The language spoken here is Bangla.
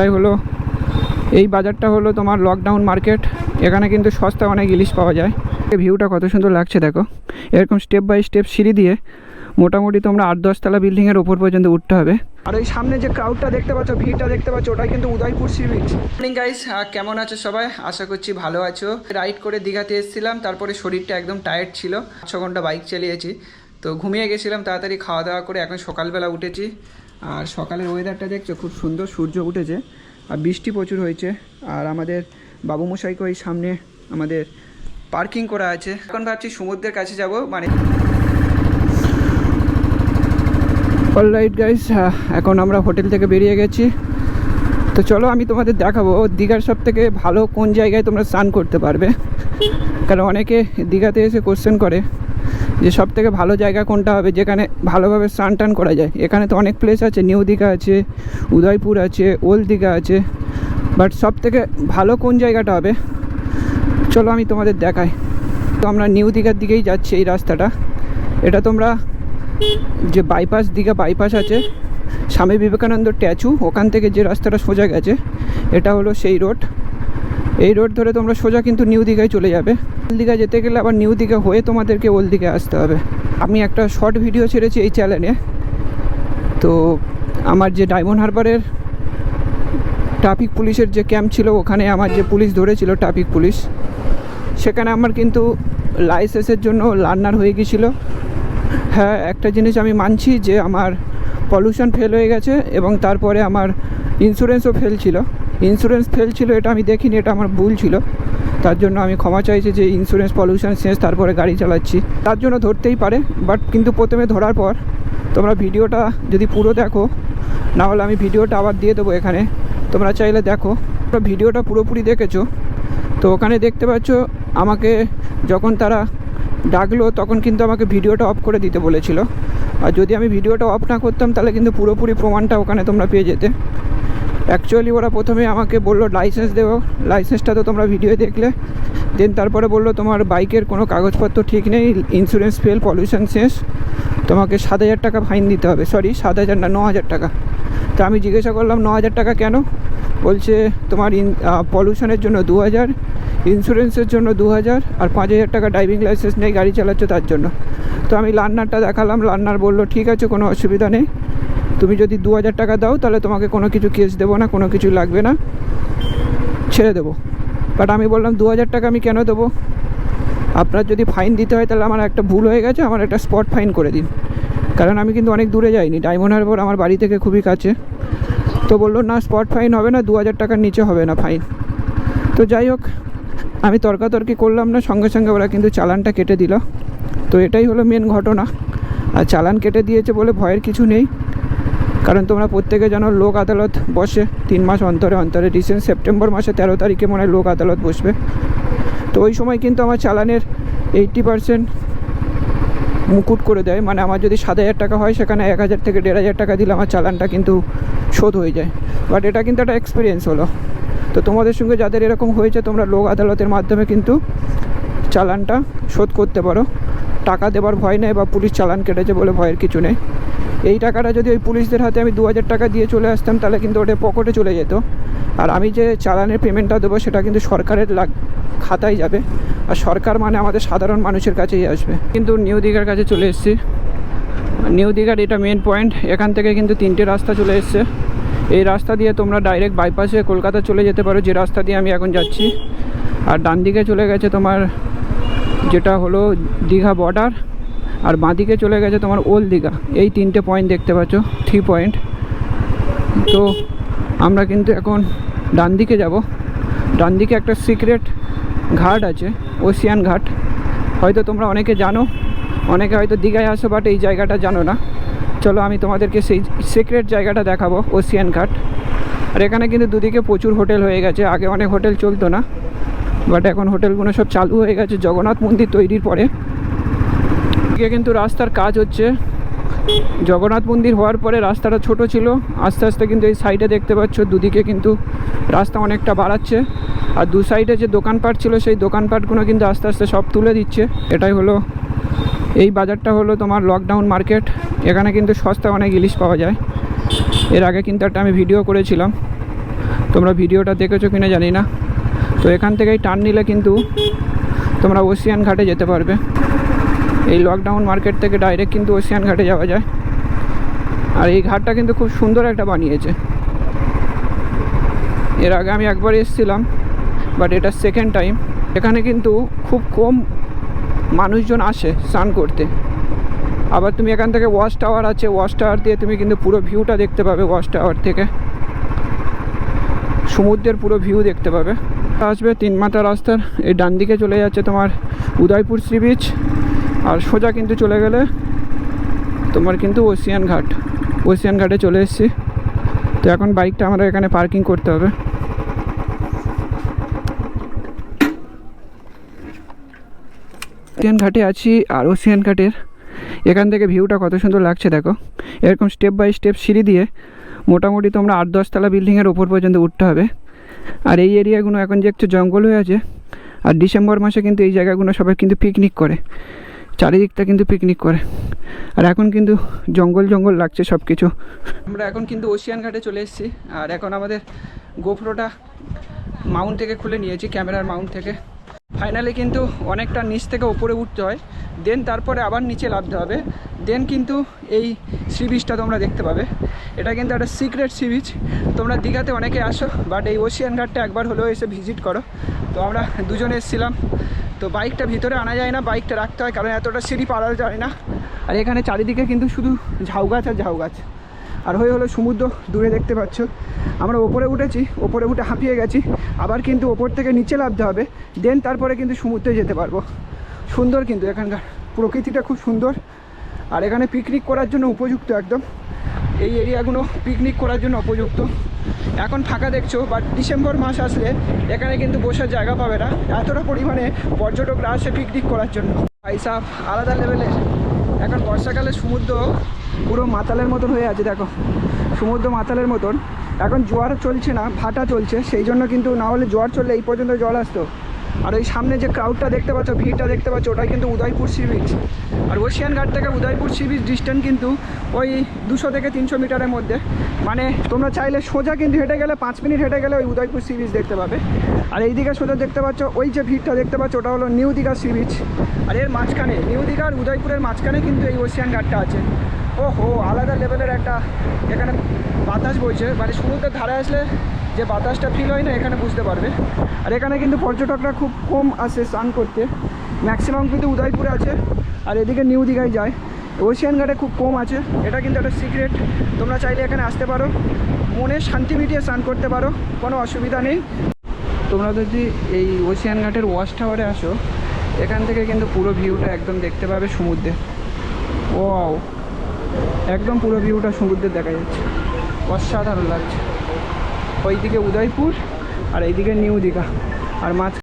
তাই হলো এই বাজারটা হলো তোমার লকডাউন মার্কেট। এখানে কিন্তু সস্তা অনেক ইলিশ পাওয়া যায়। ভিউটা কত সুন্দর লাগছে দেখো, এরকম স্টেপ বাই স্টেপ সিঁড়ি দিয়ে মোটামুটি তোমরা 8-10 তলা বিল্ডিংয়ের ওপর পর্যন্ত উঠতে হবে। আর ওই সামনে যে ক্রাউডটা দেখতে পাচ্ছ, ভিড়টা দেখতে পাচ্ছ, ওটাই কিন্তু Udaipur sea beach. Morning guys, কেমন আছো সবাই? আশা করছি ভালো আছো। রাইড করে দীঘাতে এসেছিলাম, তারপরে শরীরটা একদম টায়ার্ড ছিল, 6 ঘন্টা বাইক চালিয়েছি, তো ঘুমিয়ে গেছিলাম। তাড়াতাড়ি খাওয়া দাওয়া করে এখন সকালবেলা উঠেছি। আর সকালের ওয়েদারটা দেখছো, খুব সুন্দর সূর্য উঠেছে আর বৃষ্টি প্রচুর হয়েছে। আর আমাদের বাবুমশাইকে ওই সামনে আমাদের পার্কিং করা আছে। এখন ভাবছি সমুদ্রের কাছে যাব, মানে অলরাইট গাইস, এখন আমরা হোটেল থেকে বেরিয়ে গেছি। তো চলো আমি তোমাদের দেখাবো দীঘার সব থেকে ভালো কোন জায়গায় তোমরা স্নান করতে পারবে। কারণ অনেকে দীঘাতে এসে কোশ্চেন করে যে সব থেকে ভালো জায়গা কোনটা হবে যেখানে ভালোভাবে স্নান টান করা যায়। এখানে তো অনেক প্লেস আছে, নিউ দীঘা আছে, উদয়পুর আছে, ওল্ড দীঘা আছে, বাট সব থেকে ভালো কোন জায়গাটা হবে চলো আমি তোমাদের দেখাই। তো আমরা নিউ দীঘার দিকেই যাচ্ছি। এই রাস্তাটা, এটা তোমরা যে বাইপাস, দীঘা বাইপাস আছে, স্বামী বিবেকানন্দ স্ট্যাচু, ওখান থেকে যে রাস্তাটা সোজা গেছে এটা হলো সেই রোড। এই রোড ধরে তোমরা সোজা কিন্তু নিউ দীঘায় চলে যাবে। ওল্ড দীঘা যেতে গেলে আবার নিউ দীঘা হয়ে তোমাদেরকে ওল্ড দীঘায় আসতে হবে। আমি একটা শর্ট ভিডিও ছেড়েছি এই চ্যানেলে। তো আমার যে ডায়মন্ড হারবারের ট্রাফিক পুলিশের যে ক্যাম্প ছিল, ওখানে আমার যে পুলিশ ধরেছিল ট্রাফিক পুলিশ, সেখানে আমার কিন্তু লাইসেন্সের জন্য লার্নার হয়ে গিয়েছিলো। হ্যাঁ, একটা জিনিস আমি মানছি যে আমার পলিউশন ফেল হয়ে গেছে এবং তারপরে আমার ইন্স্যুরেন্সও ফেল ছিল। ইন্স্যুরেন্স ফেল ছিল এটা আমি দেখিনি, এটা আমার ভুল ছিল। তার জন্য আমি ক্ষমা চাইছি যে ইন্স্যুরেন্স পলিউশন শেষ, তারপরে গাড়ি চালাচ্ছি, তার জন্য ধরতেই পারে। বাট কিন্তু প্রথমে ধরার পর তোমরা ভিডিওটা যদি পুরো দেখো, না হলে আমি ভিডিওটা আবার দিয়ে দেবো এখানে, তোমরা চাইলে দেখো। তোমরা ভিডিওটা পুরোপুরি দেখেছো তো ওখানে দেখতে পাচ্ছ আমাকে যখন তারা ডাকলো তখন কিন্তু আমাকে ভিডিওটা অফ করে দিতে বলেছিল। আর যদি আমি ভিডিওটা অফ না করতাম তাহলে কিন্তু পুরোপুরি প্রমাণটা ওখানে তোমরা পেয়ে যেতে। অ্যাকচুয়ালি ওরা প্রথমে আমাকে বললো লাইসেন্স দেবো, লাইসেন্সটা তো তোমরা ভিডিও দেখলে। দেন তারপরে বললো তোমার বাইকের কোনো কাগজপত্র ঠিক নেই, ইন্স্যুরেন্স ফেল, পলিউশন শেষ, তোমাকে 7,000 টাকা ফাইন দিতে হবে। সরি 7,000 না, 9,000 টাকা। তো আমি জিজ্ঞাসা করলাম 9,000 টাকা কেন? বলছে তোমার পলিউশনের জন্য 2,000, ইন্স্যুরেন্সের জন্য 2,000, আর 5,000 টাকা ড্রাইভিং লাইসেন্স নেই, গাড়ি চালাচ্ছ তার জন্য। তো আমি লার্নারটা দেখালাম, লার্নার বললো ঠিক আছে, কোনো অসুবিধা নেই, তুমি যদি 2,000 টাকা দাও তাহলে তোমাকে কোনো কিছু কেস দেবো না, কোনো কিছু লাগবে না, ছেড়ে দেবো। বাট আমি বললাম 2,000 টাকা আমি কেন দেবো? আপনার যদি ফাইন দিতে হয় তাহলে আমার একটা ভুল হয়ে গেছে, আমার একটা স্পট ফাইন করে দিন। কারণ আমি কিন্তু অনেক দূরে যাইনি, ডায়মন্ড হারবার আমার বাড়ি থেকে খুবই কাছে। তো বললো না, স্পট ফাইন হবে না, 2,000 টাকার নিচে হবে না ফাইন। তো যাই হোক, আমি তর্কাতর্কি করলাম না, সঙ্গে সঙ্গে ওরা কিন্তু চালানটা কেটে দিল। তো এটাই হলো মেন ঘটনা। আর চালান কেটে দিয়েছে বলে ভয়ের কিছু নেই, কারণ তোমরা প্রত্যেকে জানো লোক আদালত বসে 3 মাস অন্তরে অন্তরে। রিসেন্ট সেপ্টেম্বর মাসে 13 তারিখে মনে হয় লোক আদালত বসবে। তো ওই সময় কিন্তু আমার চালানের 80% মুকুট করে দেয়। মানে আমার যদি 7,000 টাকা হয় সেখানে 1,000 থেকে 1,500 টাকা দিলে আমার চালানটা কিন্তু শোধ হয়ে যায়। বাট এটা কিন্তু একটা এক্সপিরিয়েন্স হলো। তো তোমাদের সঙ্গে যাদের এরকম হয়েছে, তোমরা লোক আদালতের মাধ্যমে কিন্তু চালানটা শোধ করতে পারো। টাকা দেবার ভয় নেই, বা পুলিশ চালান কেটেছে বলে ভয়ের কিছু নেই। এই টাকাটা যদি ওই পুলিশদের হাতে আমি 2,000 টাকা দিয়ে চলে আসতাম তাহলে কিন্তু ওটা পকেটে চলে যেত। আর আমি যে চালানের পেমেন্টটা দেবো সেটা কিন্তু সরকারের খাতায় যাবে। আর সরকার মানে আমাদের সাধারণ মানুষের কাছেই আসবে। কিন্তু নিউ দীঘার কাছে চলে এসেছি। নিউ দীঘার এটা মেন পয়েন্ট। এখান থেকে কিন্তু 3টে রাস্তা চলে এসছে। এই রাস্তা দিয়ে তোমরা ডাইরেক্ট বাইপাসে কলকাতা চলে যেতে পারো, যে রাস্তা দিয়ে আমি এখন যাচ্ছি। আর ডান দিকে চলে গেছে তোমার যেটা হলো দীঘা বর্ডার, আর বাঁ দিকে চলে গেছে তোমার ওল্ড দীঘা। এই 3টে পয়েন্ট দেখতে পাচ্ছ, 3 পয়েন্ট। তো আমরা কিন্তু এখন ডান দিকে যাব। ডান দিকে একটা সিক্রেট ঘাট আছে, ওশিয়ান ঘাট। হয়তো তোমরা অনেকে জানো, অনেকে হয়তো দীঘায় আসো, বাট এই জায়গাটা জানো না। চলো আমি তোমাদেরকে সেই সিক্রেট জায়গাটা দেখাবো, ওশিয়ান ঘাট। আর এখানে কিন্তু দুদিকে প্রচুর হোটেল হয়ে গেছে। আগে অনেক হোটেল চলতো না, বাট এখন হোটেলগুলো সব চালু হয়ে গেছে জগন্নাথ মন্দির তৈরির পরে। এদিকে কিন্তু রাস্তার কাজ হচ্ছে। জগন্নাথ মন্দির হওয়ার পরে রাস্তাটা ছোট ছিল, আস্তে আস্তে কিন্তু এই সাইডে দেখতে পাচ্ছ দুদিকে কিন্তু রাস্তা অনেকটা বাড়াচ্ছে। আর দু সাইডে যে দোকানপাট ছিল সেই দোকানপাটগুলো কিন্তু আস্তে আস্তে সব তুলে দিচ্ছে। এটাই হলো এই বাজারটা হলো তোমার লকডাউন মার্কেট। এখানে কিন্তু সস্তা অনেক ইলিশ পাওয়া যায়। এর আগে কিন্তু একটা আমি ভিডিও করেছিলাম। তোমরা ভিডিওটা দেখেছো কিনা জানি না। তো এখান থেকেই টার্ন নিলে কিন্তু তোমরা ওশিয়ান ঘাটে যেতে পারবে। এই লকডাউন মার্কেট থেকে ডাইরেক্ট কিন্তু ওশিয়ান ঘাটে যাওয়া যায়। আর এই ঘাটটা কিন্তু খুব সুন্দর একটা বানিয়েছে। এর আগে আমি একবার এসেছিলাম, বাট এটা সেকেন্ড টাইম। এখানে কিন্তু খুব কম মানুষজন আসে স্নান করতে। আবার তুমি এখান থেকে ওয়াচ টাওয়ার আছে, ওয়াচ টাওয়ার দিয়ে তুমি কিন্তু পুরো ভিউটা দেখতে পাবে। ওয়াচ টাওয়ার থেকে সমুদ্রের পুরো ভিউ দেখতে পাবে। আসবে 3 মাথা রাস্তার এই ডান দিকে চলে যাচ্ছে তোমার উদয়পুর সি বিচ, আর সোজা কিন্তু চলে গেলে তোমার কিন্তু ওশিয়ান ঘাট। ওশিয়ান ঘাটে চলে এসেছি। তো এখন বাইকটা আমরা এখানে পার্কিং করতে হবে। ওশিয়ান ঘাটে আছি, আর ওশিয়ান ঘাটের এখান থেকে ভিউটা কত সুন্দর লাগছে দেখো। এরকম স্টেপ বাই স্টেপ সিঁড়ি দিয়ে মোটামুটি তোমরা 8-10 তলা বিল্ডিংয়ের ওপর পর্যন্ত উঠতে হবে। আর এই এরিয়াগুলো এখন যে একটু জঙ্গল হয়ে আছে। আর ডিসেম্বর মাসে কিন্তু এই জায়গাগুলো সবাই কিন্তু পিকনিক করে, চারিদিকটা কিন্তু পিকনিক করে। আর এখন কিন্তু জঙ্গল জঙ্গল লাগছে সব কিছু। আমরা এখন কিন্তু ওশিয়ান ঘাটে চলে এসেছি। আর এখন আমাদের গোপ্রোটা মাউন্ট থেকে খুলে নিয়েছি, ক্যামেরার মাউন্ট থেকে। ফাইনালি কিন্তু অনেকটা নিচ থেকে ওপরে উঠতে হয়, দেন তারপরে আবার নিচে নামতে হবে, দেন কিন্তু এই সি বিচটা তোমরা দেখতে পাবে। এটা কিন্তু একটা সিক্রেট সি বিচ। তোমরা দীঘাতে অনেকে আসো, বাট এই ওশিয়ান ঘাটটা একবার হলেও এসে ভিজিট করো। তো আমরা দুজনে এসেছিলাম। তো বাইকটা ভিতরে আনা যায় না, বাইকটা রাখতে হয়, কারণ এতটা সিঁড়ি পারা যায় না। আর এখানে চারিদিকে কিন্তু শুধু ঝাউ গাছ আর ঝাউ গাছ। আর হলো সমুদ্র দূরে দেখতে পাচ্ছ। আমরা ওপরে উঠেছি, ওপরে উঠে হাঁপিয়ে গেছি। আবার কিন্তু ওপর থেকে নিচে নামতে হবে, দেন তারপরে কিন্তু সমুদ্রে যেতে পারবো। সুন্দর কিন্তু এখানকার প্রকৃতিটা খুব সুন্দর। আর এখানে পিকনিক করার জন্য উপযুক্ত একদম। এই এরিয়াগুলো পিকনিক করার জন্য উপযুক্ত। এখন ফাঁকা দেখছো, বাট ডিসেম্বর মাস আসলে এখানে কিন্তু বসার জায়গা পাবে না। এতটা পরিমাণে পর্যটকরা আসে পিকনিক করার জন্য। পয়সা আলাদা লেভেলের। এখন বর্ষাকালে সমুদ্র পুরো মাতালের মতন হয়ে আছে দেখো। সমুদ্র মাতালের মতন। এখন জোয়ার চলছে না, ভাটা চলছে, সেই জন্য কিন্তু না হলে জোয়ার চললে এই পর্যন্ত জল আসতো। আর ওই সামনে যে ক্রাউডটা দেখতে পাচ্ছ, ভিড়টা দেখতে পাচ্ছ, ওটাই কিন্তু উদয়পুর সি বিচ। আর ওশিয়ান ঘাট থেকে উদয়পুর সি বিচ ডিস্টেন্স কিন্তু ওই 200 থেকে 300 মিটারের মধ্যে। মানে তোমরা চাইলে সোজা কিন্তু হেঁটে গেলে 5 মিনিট হেঁটে গেলে ওই উদয়পুর সি বিচ দেখতে পাবে। আর এই দিকে সোজা দেখতে পাচ্ছ ওই যে ভিড়টা দেখতে পাচ্ছ, ওটা হলো নিউ দীঘা সি বিচ। আর এর মাঝখানে নিউ দীঘা আর উদয়পুরের মাঝখানে কিন্তু এই ওশিয়ান ঘাটটা আছে। ওহো, আলাদা লেভেলের একটা এখানে বাতাস বইছে। মানে সমুদ্রের ধারে আসলে যে বাতাসটা ফিল হয় না, এখানে বুঝতে পারবে। আর এখানে কিন্তু পর্যটকরা খুব কম আসে স্নান করতে, ম্যাক্সিমাম কিন্তু উদয়পুরে আছে আর এদিকে নিউ দীঘায় যায়। ওশিয়ান ঘাটে খুব কম আছে। এটা কিন্তু একটা সিক্রেট। তোমরা চাইলে এখানে আসতে পারো, মনে শান্তি মিটিয়ে স্নান করতে পারো, কোনো অসুবিধা নেই। তোমরা যদি এই ওশিয়ান ঘাটের ওয়াচ টাওয়ারে আসো, এখান থেকে কিন্তু পুরো ভিউটা একদম দেখতে পাবে সমুদ্রে। ওয়াও, একদম পুরো ভিউটা সমুদ্রের দেখা যাচ্ছে, অসাধারণ লাগছে। ওইদিকে উদয়পুর আর এইদিকে নিউ দীঘা, আর মাঝ